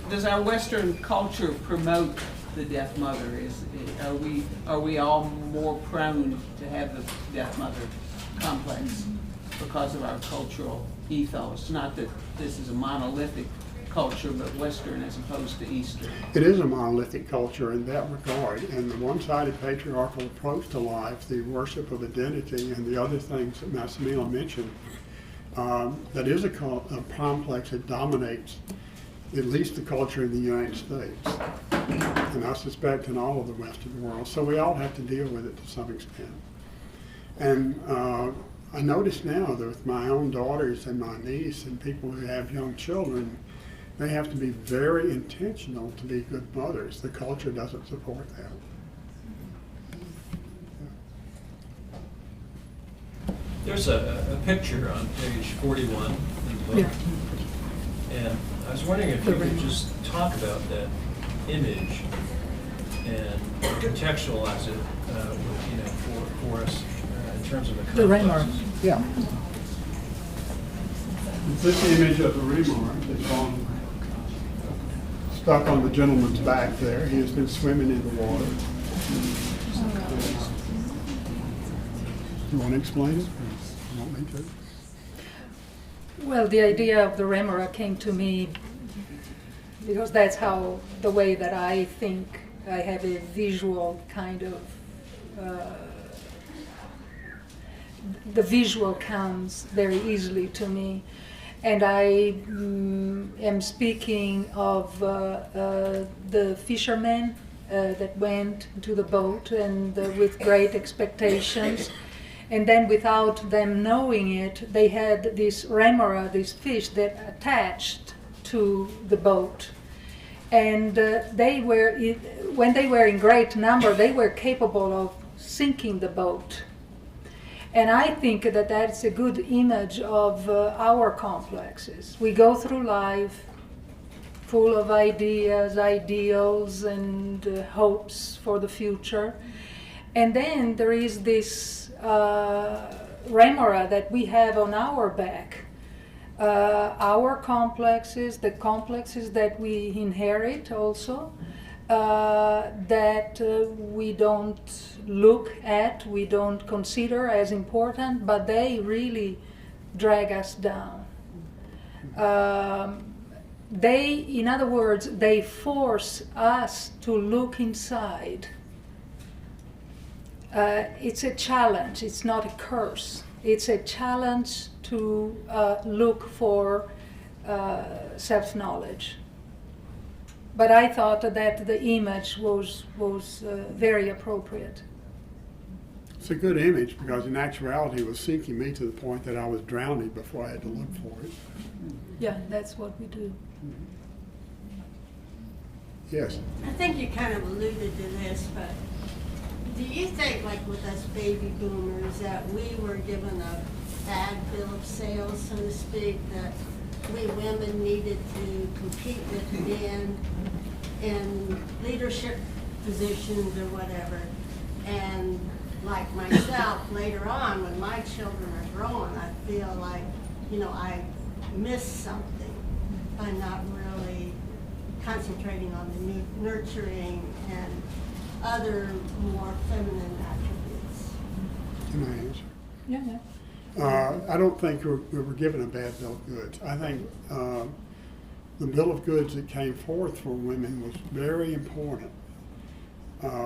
[SPEAKER 4] Does our Western culture promote the deaf mother? Are we all more prone to have the deaf mother complex because of our cultural ethos? Not that this is a monolithic culture, but Western as opposed to Eastern.
[SPEAKER 3] It is a monolithic culture in that regard, and the one-sided patriarchal approach to life, the worship of identity, and the other things that Massimilla mentioned, that is a complex that dominates at least the culture in the United States, and I suspect in all of the Western world. So we all have to deal with it to some extent. And I notice now that with my own daughters and my niece and people who have young children, they have to be very intentional to be good mothers. The culture doesn't support that.
[SPEAKER 6] There's a picture on page 41 in the book, and I was wondering if you could just talk about that image and contextualize it, for us in terms of the complexes.
[SPEAKER 3] Yeah. This image of the remorque that's stuck on the gentleman's back there. He has been swimming in the water. You want to explain it? Or you want me to?
[SPEAKER 2] well, the idea of the remora came to me because that's the way that I think. I have a visual kind of, the visual comes very easily to me. And I am speaking of the fishermen that went to the boat and with great expectations. And then without them knowing it, they had this remora, this fish that attached to the boat. And when they were in great number, they were capable of sinking the boat. And I think that that's a good image of our complexes. We go through life full of ideas, ideals, and hopes for the future. And then there is this remora that we have on our back. Our complexes, the complexes that we inherit also, that we don't look at, we don't consider as important, but they really drag us down. In other words, they force us to look inside. It's a challenge, it's not a curse. It's a challenge to look for self-knowledge. But I thought that the image was very appropriate.
[SPEAKER 3] It's a good image because in actuality it was sinking me to the point that I was drowning before I had to look for it.
[SPEAKER 2] Yeah, that's what we do.
[SPEAKER 3] Yes.
[SPEAKER 7] I think you kind of alluded to this, but do you think, like with us baby boomers, that we were given a bad bill of sales, so to speak, that we women needed to compete with men in leadership positions or whatever? And like myself, later on, when my children are growing, I feel like, I missed something by not really concentrating on the nurturing and other more feminine attributes.
[SPEAKER 3] Can I answer?
[SPEAKER 2] Yeah.
[SPEAKER 3] I don't think we were given a bad bill of goods. I think the bill of goods that came forth for women was very important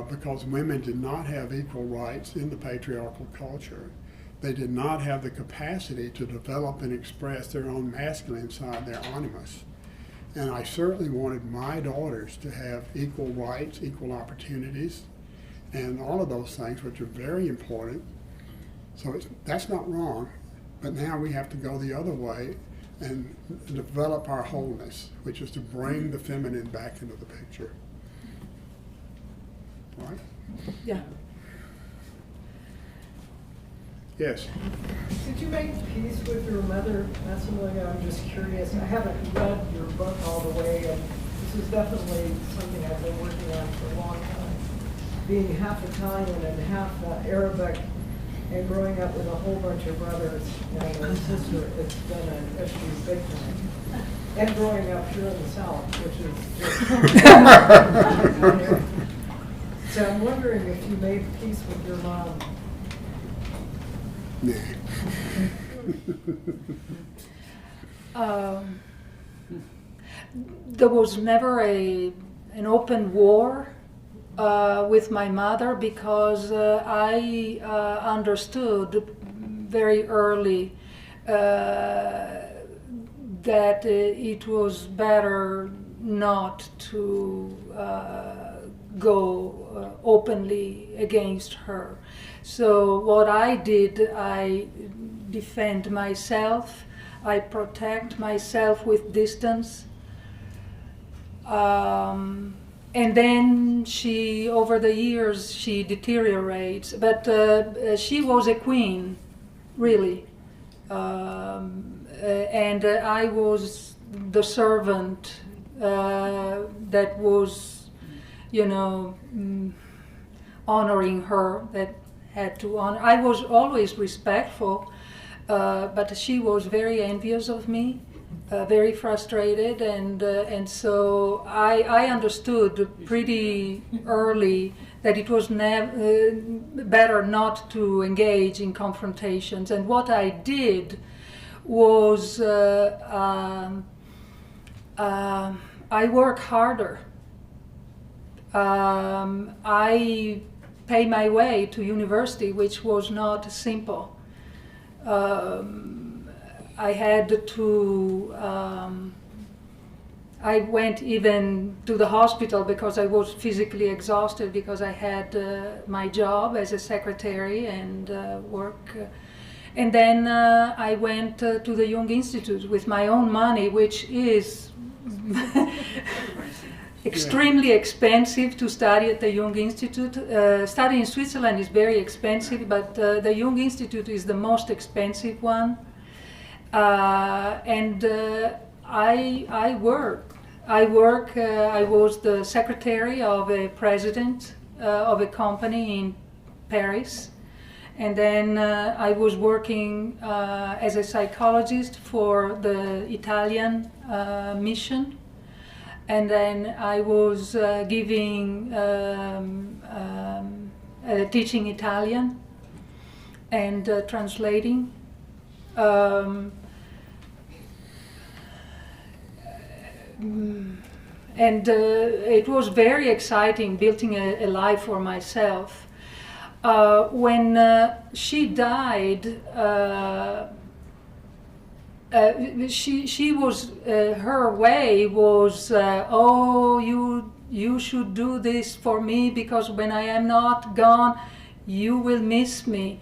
[SPEAKER 3] because women did not have equal rights in the patriarchal culture. They did not have the capacity to develop and express their own masculine side, their animus. And I certainly wanted my daughters to have equal rights, equal opportunities, and all of those things, which are very important. So that's not wrong, but now we have to go the other way and develop our wholeness, which is to bring the feminine back into the picture. Right?
[SPEAKER 1] Yeah.
[SPEAKER 3] Yes.
[SPEAKER 8] Did you make peace with your mother, Massimilla? I'm just curious. I haven't read your book all the way, and this is definitely something I've been working on for a long time. Being half Italian and half Arabic, and growing up with a whole bunch of brothers and a sister, it's been an issue big time. And growing up here in the South, which is just... So I'm wondering if you made peace with your mom.
[SPEAKER 2] There was never an open war with my mother because I understood very early that it was better not to go openly against her. So what I did, I defend myself, I protect myself with distance. And then she, over the years, she deteriorates. But she was a queen, really. And I was the servant that was, you know, honoring her, that had to honor. I was always respectful, but she was very envious of me, very frustrated, and so I understood pretty early that it was better not to engage in confrontations. And what I did was I work harder. I pay my way to university, which was not simple. I had to, I went even to the hospital because I was physically exhausted because I had my job as a secretary and work. And then I went to the Jung Institute with my own money, which is extremely expensive to study at the Jung Institute. Studying in Switzerland is very expensive, but the Jung Institute is the most expensive one. And I work. I was the secretary of a president of a company in Paris. And then I was working as a psychologist for the Italian mission. And then I was teaching Italian and translating. And it was very exciting building a life for myself. When she died, she was, her way was, oh, you should do this for me because when I am not gone, you will miss me.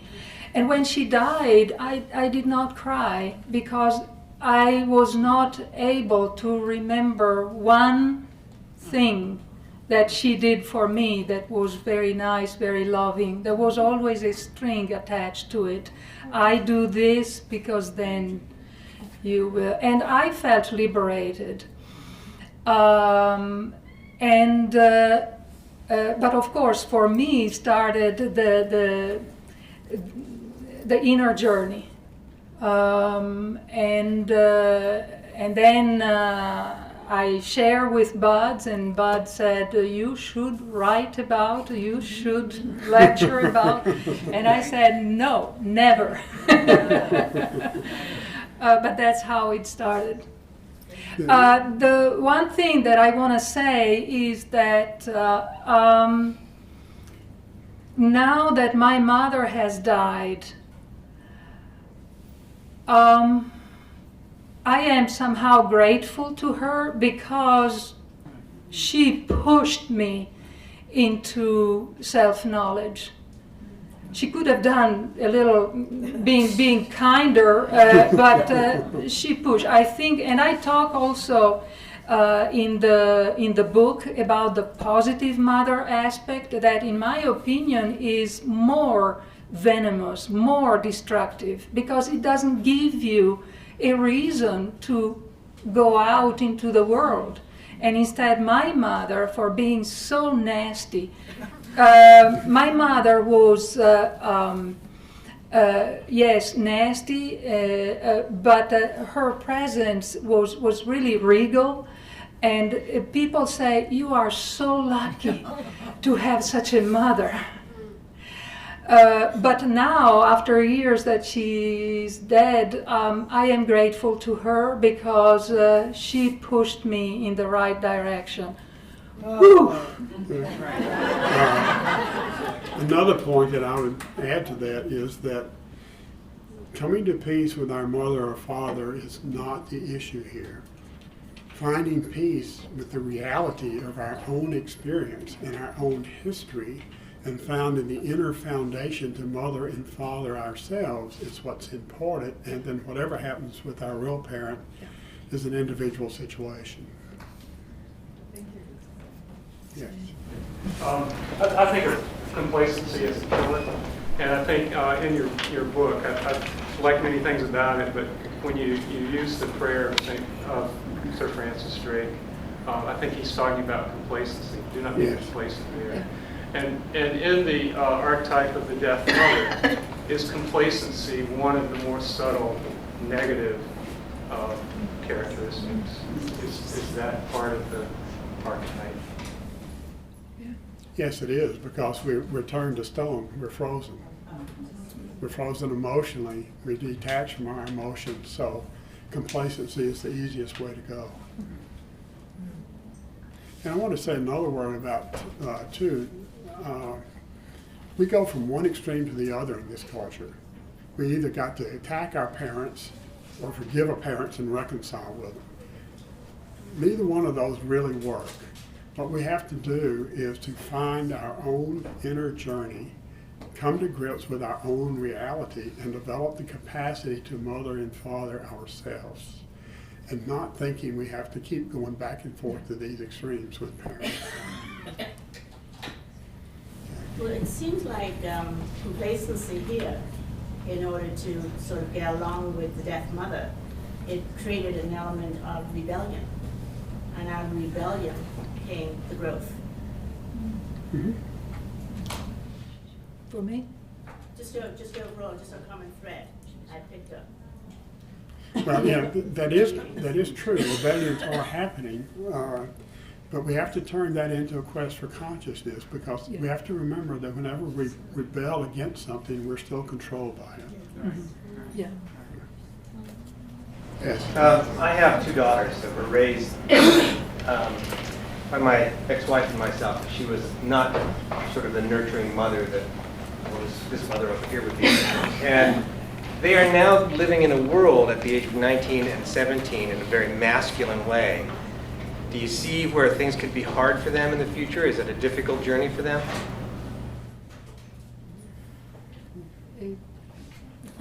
[SPEAKER 2] And when she died, I did not cry because I was not able to remember one thing that she did for me that was very nice, very loving. There was always a string attached to it. I do this because then you will. And I felt liberated. But of course, for me, started the inner journey. And then I share with Bud, and Bud said, you should write about, you should lecture about. And I said, no, never. But that's how it started. The one thing that I want to say is that now that my mother has died, I am somehow grateful to her because she pushed me into self-knowledge. She could have done a little, being kinder, but she pushed. I think, and I talk also in the book about the positive mother aspect that, in my opinion, is more venomous, more destructive, because it doesn't give you a reason to go out into the world. And instead, my mother, for being so nasty, my mother was, yes, nasty, but her presence was really regal. And people say, you are so lucky to have such a mother. But now, after years that she's dead, I am grateful to her because she pushed me in the right direction.
[SPEAKER 3] Another point that I would add to that is that coming to peace with our mother or father is not the issue here. Finding peace with the reality of our own experience and our own history and found in the inner foundation to mother and father ourselves is what's important, and then whatever happens with our real parent is an individual situation. Yes.
[SPEAKER 9] I think of complacency as a killer, and I think in your book, I like many things about it, but when you use the prayer of Sir Francis Drake, I think he's talking about complacency. Do not be complacent there. And in the archetype of the death mother, is complacency one of the more subtle negative characteristics? Is that part of the archetype?
[SPEAKER 3] Yes, it is, because we're turned to stone. We're frozen. We're frozen emotionally. We're detached from our emotions. So complacency is the easiest way to go. And I want to say another word about, too, we go from one extreme to the other in this culture. We either got to attack our parents or forgive our parents and reconcile with them. Neither one of those really work. What we have to do is to find our own inner journey, come to grips with our own reality, and develop the capacity to mother and father ourselves, and not thinking we have to keep going back and forth to these extremes with parents.
[SPEAKER 10] Well, it seems like complacency here, in order to sort of get along with the deaf mother, it created an element of rebellion. And out of rebellion came the growth.
[SPEAKER 3] Mm-hmm.
[SPEAKER 2] For me?
[SPEAKER 10] Just overall, just a common thread I picked up.
[SPEAKER 3] Well, yeah, that is true. Rebellions are happening, but we have to turn that into a quest for consciousness, because we have to remember that whenever we rebel against something, we're still controlled by it.
[SPEAKER 2] Mm-hmm. Yeah.
[SPEAKER 3] Yes.
[SPEAKER 11] I have two daughters that were raised by my ex-wife and myself. She was not sort of the nurturing mother that was this mother over here would be. And they are now living in a world at the age of 19 and 17 in a very masculine way. Do you see where things could be hard for them in the future? Is it a difficult journey for them?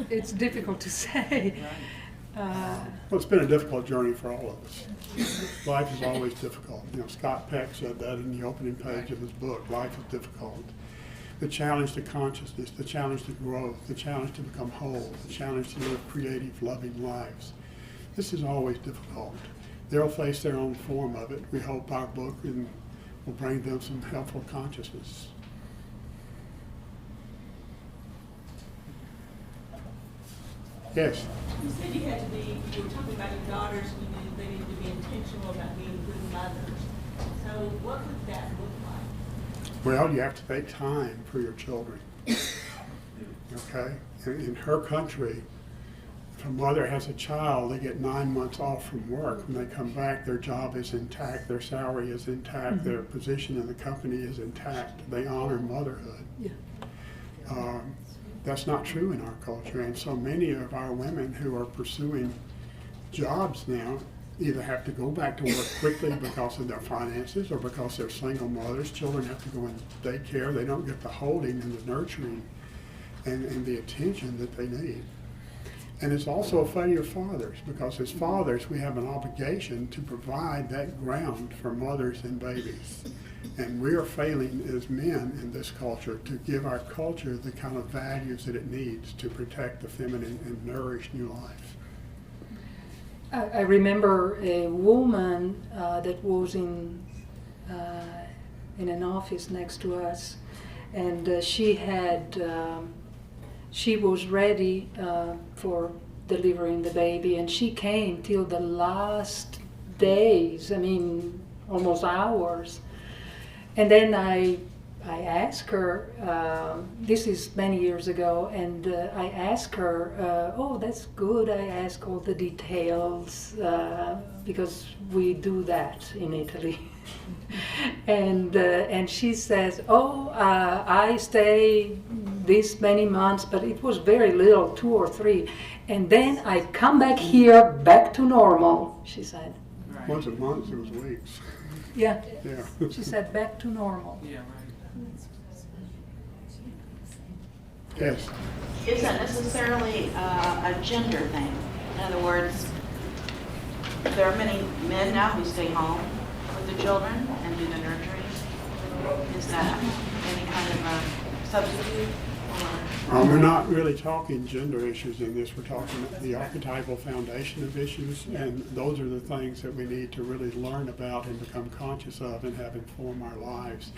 [SPEAKER 2] It's difficult to say.
[SPEAKER 3] Well, it's been a difficult journey for all of us. Life is always difficult. You know, Scott Peck said that in the opening page of his book. Life is difficult. The challenge to consciousness, the challenge to growth, the challenge to become whole, the challenge to live creative, loving lives. This is always difficult. They'll face their own form of it. We hope our book will bring them some helpful consciousness. Yes?
[SPEAKER 12] You said you had to be, you were talking about your daughters, they needed to be intentional about being good mothers. So what would that look like?
[SPEAKER 3] Well, you have to take time for your children. Okay? In her country, If a mother has a child, they get 9 months off from work. When they come back, their job is intact, their salary is intact, their position in the company is intact. They honor motherhood.
[SPEAKER 1] Yeah.
[SPEAKER 3] That's not true in our culture, and so many of our women who are pursuing jobs now either have to go back to work quickly because of their finances or because they're single mothers. Children have to go in daycare. They don't get the holding and the nurturing and the attention that they need. And it's also a failure of fathers, because as fathers we have an obligation to provide that ground for mothers and babies. And we are failing as men in this culture to give our culture the kind of values that it needs to protect the feminine and nourish new life.
[SPEAKER 2] I remember a woman that was in an office next to us, and she was ready for delivering the baby, and she came till the last days, I mean almost hours. And then I asked her, this is many years ago, and I asked her, oh, that's good. I ask all the details, because we do that in Italy. And she says, oh, I stay this many months, but it was very little, 2 or 3. And then I come back here, back to normal, she said.
[SPEAKER 4] Right.
[SPEAKER 3] Wasn't months, it was weeks.
[SPEAKER 2] Yeah.
[SPEAKER 3] Yeah.
[SPEAKER 2] She said back to normal.
[SPEAKER 4] Yeah, right.
[SPEAKER 3] Yes.
[SPEAKER 13] Isn't necessarily a gender thing. In other words, there are many men now who stay home with the children and do the nurturing. Is that any kind of a substitute?
[SPEAKER 3] We're not really talking gender issues in this. We're talking the archetypal foundation of issues, and those are the things that we need to really learn about and become conscious of and have inform our lives.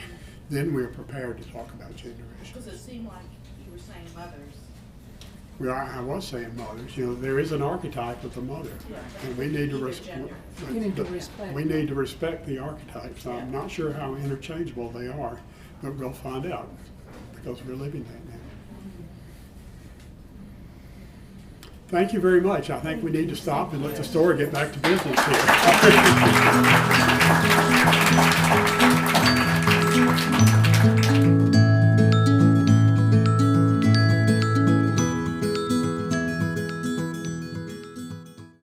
[SPEAKER 3] Then we're prepared to talk about gender issues.
[SPEAKER 13] Because it seemed like you were saying mothers.
[SPEAKER 3] I was saying mothers. You know, there is an archetype of the mother, and we need to respect. We need to respect the archetypes. I'm not sure how interchangeable they are, but we'll find out because we're living that now. Thank you very much. I think we need to stop and let the store get back to business here.